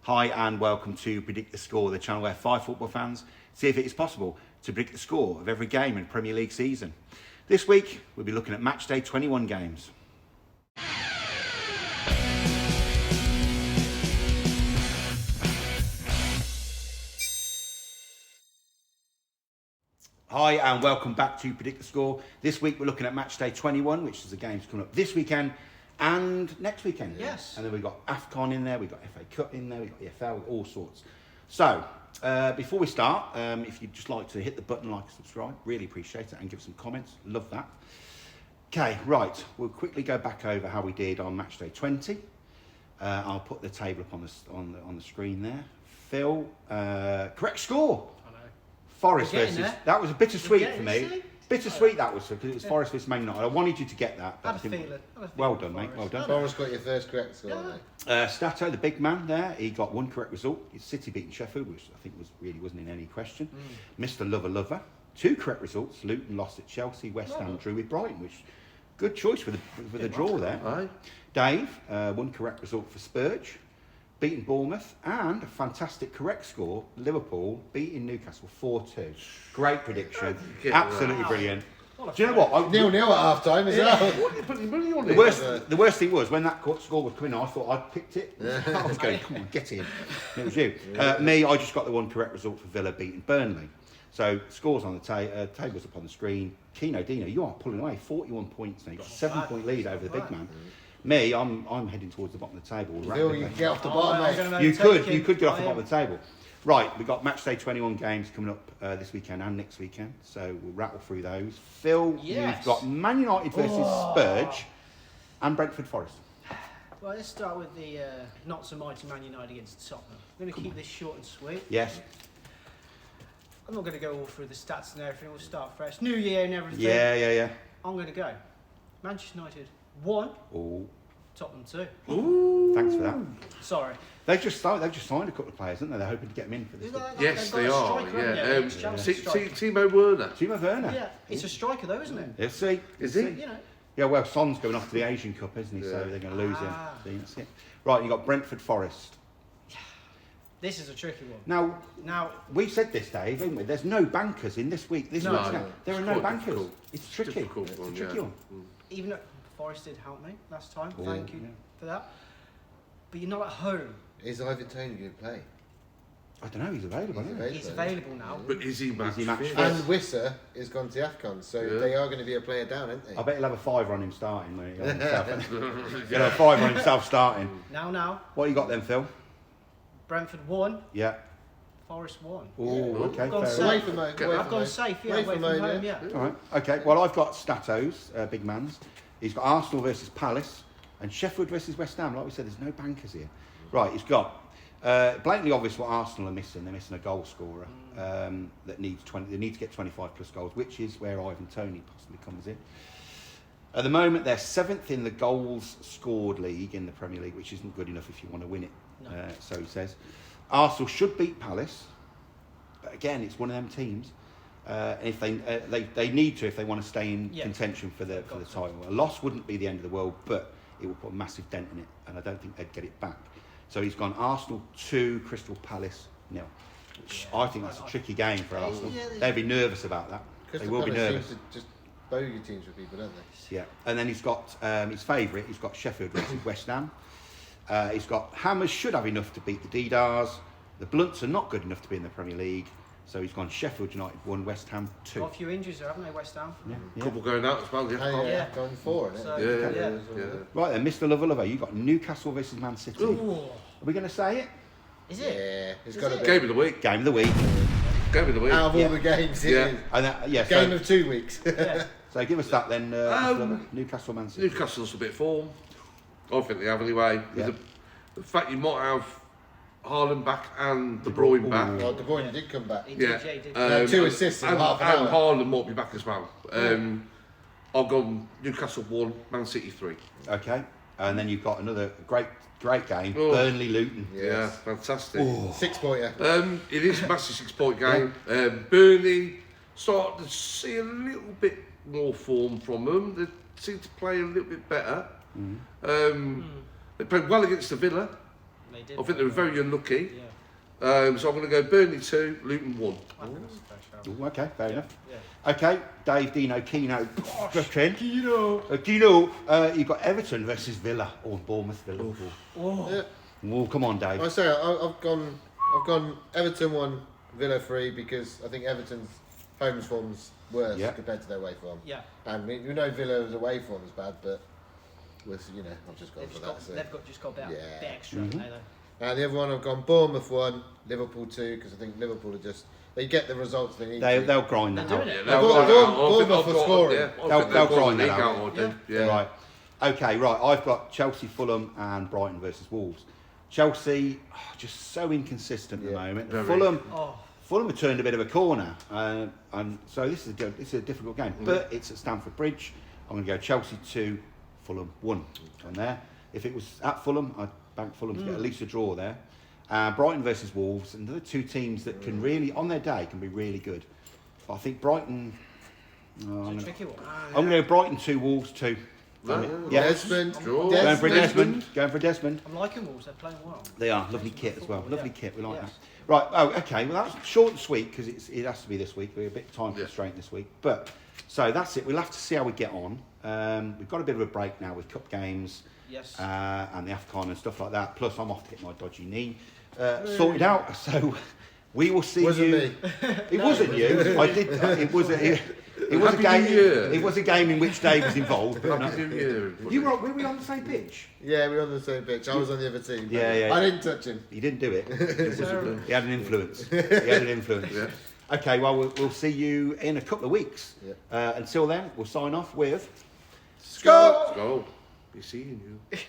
Hi and welcome to Predict the Score, the channel where 5 football fans see if it is possible to predict the score of every game in the Premier League season. This week, we'll be looking at match day 21 games. Hi and welcome back to Predict the Score. This week we're looking at match day 21, which is the games coming up this weekend and next weekend. Yes. And then we've got AFCON in there, we've got FA Cup in there, we've got EFL, all sorts. So, before we start, if you'd just like to hit the button, like and subscribe, really appreciate it, and give some comments, love that. Okay, right, we'll quickly go back over how we did on match day 20. I'll put the table up on the screen there. Phil, correct score. Forest versus, that was a bittersweet for me. Bittersweet that was, because it was Forest versus Man United. I wanted you to get that. But I think, well done, mate, well done. Forest got your first correct score, mate. Stato, the big man there, he got one correct result. His City beating Sheffield, which I think wasn't in any question. Mr. Lover, 2 correct results. Luton lost at Chelsea, West Ham drew with Brighton, which good choice for the draw there. Aye. Dave, 1 correct result for Spurge. Beating Bournemouth, and a fantastic correct score, Liverpool beating Newcastle 4-2. Great prediction, absolutely brilliant. Do you know what? 0-0 at half time as well. What are you putting money on? The worst thing was when that score was coming on, I thought I'd picked it. I was going, come on, get in. And it was you. Me, I just got the 1 correct result for Villa beating Burnley. So scores on the tables up on the screen. Kino Dino, you are pulling away 41 points now. You've got a 7-point lead over the big man. Me, I'm heading towards the bottom of the table. Phil, you can get off the bottom, mate. You could get off the bottom of the table. Right, we've got match day 21 games coming up this weekend and next weekend, so we'll rattle through those. Phil, you've got Man United versus Spurge and Brentford Forest. Well, let's start with the not so mighty Man United against Tottenham. I'm going to keep this short and sweet. Yes. I'm not going to go all through the stats and everything. We'll start fresh. New year and everything. Yeah. I'm going to go Manchester United 1. Oh. Tottenham 2. Ooh. Thanks for that. Sorry. They've just signed a couple of players, haven't they? They're hoping to get them in for this. Yes, they are. Yeah. Timo Werner. Timo Werner. Yeah, it's a striker though, isn't it? Yes, see. Is he? You know. Yeah, well, Son's going off to the Asian Cup, isn't he? So they're going to lose him. See, that's it. Right, you got Brentford Forest. This is a tricky one. Now we said this, Dave, haven't we? There's no bankers in this week. There are no bankers. Difficult. It's tricky. It's a tricky one. Even though Forest did help me last time, thank you for that. But you're not at home. Is Ivan Toney going to play? I don't know. He's available. He's available now. But is he match fit? And Wissa is gone to AFCON, so they are going to be a player down, aren't they? I bet he'll have a 5 on him starting. He'll have a 5 on himself starting. Now. What you got then, Phil? Brentford 1. Yeah. Forest 1. Oh, okay. I've gone fair safe. enough. I've gone safe, away from home, yeah. All right. Okay. Well, I've got Stato's big man's. He's got Arsenal versus Palace and Sheffield versus West Ham. Like we said, there's no bankers here. Right. He's got blatantly obvious what Arsenal are missing. They're missing a goal scorer that needs 20. They need to get 25 plus goals, which is where Ivan Toney possibly comes in. At the moment, they're 7th in the goals scored league in the Premier League, which isn't good enough if you want to win it. No. So he says. Arsenal should beat Palace, but again, it's one of them teams. And if they need to if they want to stay in contention for the title. A loss wouldn't be the end of the world, but it would put a massive dent in it, and I don't think they'd get it back. So he's gone Arsenal 2, Crystal Palace 0. Which I think that's a tricky game for Arsenal. They'd be nervous about that. Crystal They will be Palace nervous. seems to just bogey teams for people, don't they? Yeah, and then he's got his favourite. He's got Sheffield versus West Ham. He's got Hammers should have enough to beat the Didars. The Blunts are not good enough to be in the Premier League. So he's gone Sheffield United 1, West Ham 2. Got a few injuries there, haven't they, West Ham? A couple going out as well. Going 4, isn't it? So, Right then, Mr. Lover, you've got Newcastle versus Man City. Ooh. Are we going to say it? Is it? Yeah, it's got to be. Game of the week. Game of the week. Game of the week. Out of all the games, it is. And Game of 2 weeks. So give us that then, Newcastle Man City. Newcastle's a bit form. I think they have anyway. Yeah. The fact you might have Haaland back and De Bruyne back. Well, De Bruyne did come back. He did. 2 assists in half an And hour. Haaland might be back as well. I've gone Newcastle 1, Man City 3. Okay. And then you've got another great game, Burnley Luton. Yes. Yeah, fantastic. 6-pointer. It is a massive 6-point game. Burnley starting to see a little bit more form from them. They seem to play a little bit better. They played well against the Villa. They did. I think they were very unlucky. Yeah. So I'm going to go Burnley 2, Luton 1. I think that's a fair shout. Ooh, okay, fair enough. Yeah. Okay, Dave, Dino, Keno, Keno. You've got Everton versus Villa or Bournemouth, Villa. Oh. Yeah. Oh, come on, Dave. I say I've gone Everton 1, Villa 3 because I think Everton's home form's worse compared to their away form. Yeah. And we know Villa's away form is bad, but I've just gone for that. So. They've just got a bit extra, Mm-hmm. haven't they? And the other one I've gone Bournemouth 1, Liverpool 2 because I think Liverpool are they get the results they need. They'll grind that They're out. doing it. Bournemouth are scoring. They'll grind that out. Yeah. Right. Okay, right. I've got Chelsea, Fulham, and Brighton versus Wolves. Chelsea, just so inconsistent at the moment. Very. Fulham have turned a bit of a corner, and so this is a difficult game. But it's at Stamford Bridge. I'm going to go Chelsea 2, Fulham 1 on there. If it was at Fulham, I'd bank Fulham to get at least a draw there. Brighton versus Wolves, and they're two teams that can really, on their day, can be really good. But I think Brighton. It's a tricky one. I'm going to go Brighton 2, Wolves 2. Desmond. Going for Desmond. Going for Desmond. I'm liking Wolves. They're playing well. They are lovely kit as well. Lovely kit. We like Yes. that. Right. Oh, okay. Well, that's short and sweet because it has to be this week. We're a bit time constrained this week, but so that's it. We'll have to see how we get on. We've got a bit of a break now with cup games. Yes. And the AFCON and stuff like that. Plus, I'm off to get my dodgy knee sorted out. So we will see Wasn't you. me. It wasn't you. I did. It was a. It was a Happy game. New Year. It was a game in which Dave was involved. But Happy New Year. were we on the same pitch? Yeah, we're on the same pitch. I was on the other team. Yeah. I didn't touch him. He didn't do it. He had an influence. Yeah. Okay. Well, we'll see you in a couple of weeks. Yeah. Until then, we'll sign off with. SKAL! Go. Be seeing you.